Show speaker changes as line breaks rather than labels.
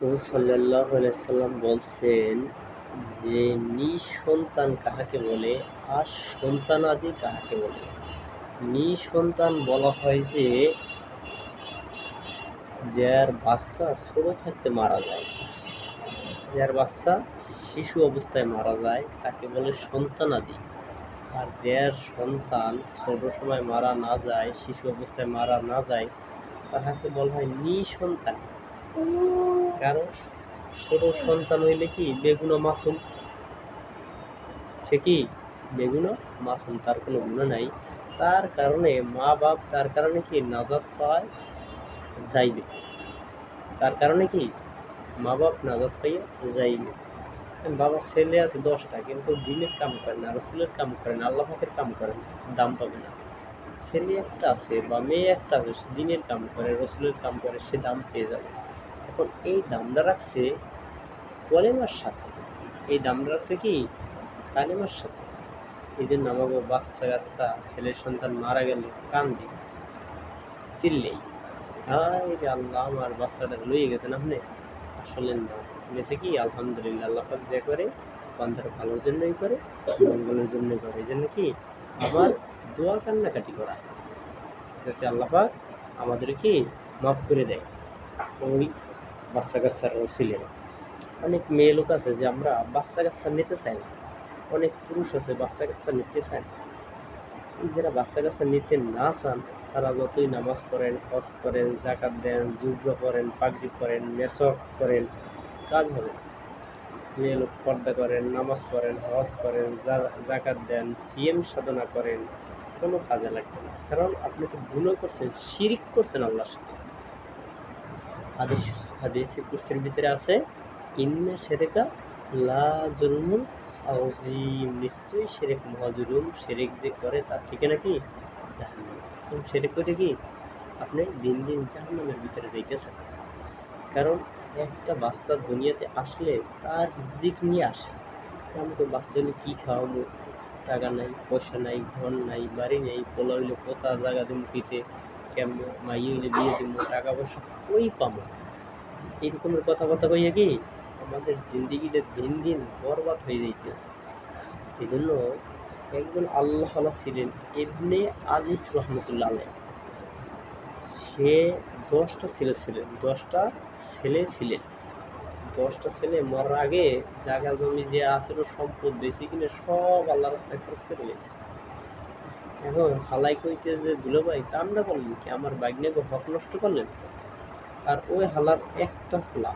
রাসূল সাল্লাল্লাহু আলাইহি সাল্লাম বলছেন যে নিঃসন্তান কাহাকে বলে আর সন্তানাদি কাহাকে বলে। নিঃসন্তান বলা হয় যে যার বাচ্চা ছোট থাকতে মারা যায়, যার বাচ্চা শিশু অবস্থায় মারা যায় তাকে বলে সন্তানাদি। আর যার সন্তান ছোট সময় মারা না যায়, শিশু অবস্থায় মারা না যায়, তাহাকে বলা হয় নিঃসন্তান। কারণ ছোট সন্তান হইলে কি বেগুনা মাসুম, সে কি বেগুনা মাসুম, তার কোনো গুনাহ নাই। তার কারণে মা বাপ তার কারণে কি নাজাত পায় যাইবে, তার কারণে কি মা বাপ নাজাত পাইয়া যাইবে। বাবার ছেলে আছে 10টা, কিন্তু দিনের কাম করে না, রসুলের কাম করে না, আল্লাহ পাকের কাম করে না, দাম পাবে না। ছেলে একটা আছে বা মেয়ে একটা আছে, সে দিনের কাম করে, রসুলের কাম করে, সে দাম পেয়ে যাবে। এখন এই দামটা রাখছে কলেমার সাথে, এই দামটা রাখছে কি কালেমার সাথে। এই জন্য আমাকে বাচ্চা কাচ্চা ছেলের সন্তান মারা গেলে কান্দি, চিল্লেই, হায় রে আল্লাহ আমার বাচ্চাটা লইয়ে গেছেন আপনি। আসলে না, গেছে কি আলহামদুলিল্লাহ, আল্লাহ পাক যে করে বান্দার ভালোর জন্যই করে, মঙ্গলের জন্যই করে। এই জন্য কি আবার দোয়া কান্নাকাটি করা, যাতে আল্লাহ পাক আমাদের কি মাফ করে দেয় ওই বাচ্চা কাচ্চার ছিলে। অনেক মেয়ে লোক আছে যে আমরা বাচ্চা কাচ্চা নিতে চাই না, অনেক পুরুষ আছে বাচ্চা কাচ্চা নিতে চায় না। যারা বাচ্চা কাচ্চা নিতে না চান তারা যতই নামাজ পড়েন, হজ করেন, জাকাত দেন, জুব্বা পরেন, পাগড়ি পরেন, মেসক করেন, কাজ হবে না। মেয়ে লোক পর্দা করেন, নামাজ পড়েন, হজ করেন, জাকাত দেন, সিএম সাধনা করেন, কোনো কাজে লাগবে না। কারণ আপনি তো গুনাহ করছেন, শিরিক করছেন আল্লাহর সাথে। হাদিস হাদিসে কুরসির ভিতরে আছে ইন্না শিরকা লা যুলমুন আযীম, নিশ্চয়ই শিরক মহাজুলুম। শিরক যে করে তার ঠিকানা কি জাহান্নাম। এবং শিরক করে কি আপনি দিন দিন জাহান্নামের ভিতরে যাইতেছেন। কারণ একটা বাচ্চা দুনিয়াতে আসলে তার রিজিক নিয়ে আসে। আমি তো বাচ্চা হলে কী খাওয়াবো, টাকা নাই, পয়সা নাই, ঘর নাই, বাড়ি নেই, পোলা হইলে কোথা জায়গা দিমু কিতে, কেমনে মাইয়ে হইলে বিয়ে দিমু, টাকা পয়সা কই পামু, এরকমের কথাবার্তা কইয়া কি আমাদের জিন্দিগিতে দিন দিন বরবাদ হয়ে যাইতেছে। এই জন্য একজন আল্লাহওয়ালা ছিলেন ইবনে আজিজ রহমতুল্লাহ আলাইহ। সে 10টা ছেলে ছিলেন, 10টা ছেলে ছিলেন। 10টা ছেলে মরার আগে জায়গা জমি যে আছিল সম্পদ বেশি কিনে সব আল্লাহ রাস্তায় খরচ করে গেছে। এখন হালাই কইতে যে দুলাভাই কামটা করলেন কি, আমার বাইগনাকে হক নষ্ট করলেন। আর ওই হালার একটা পোলা,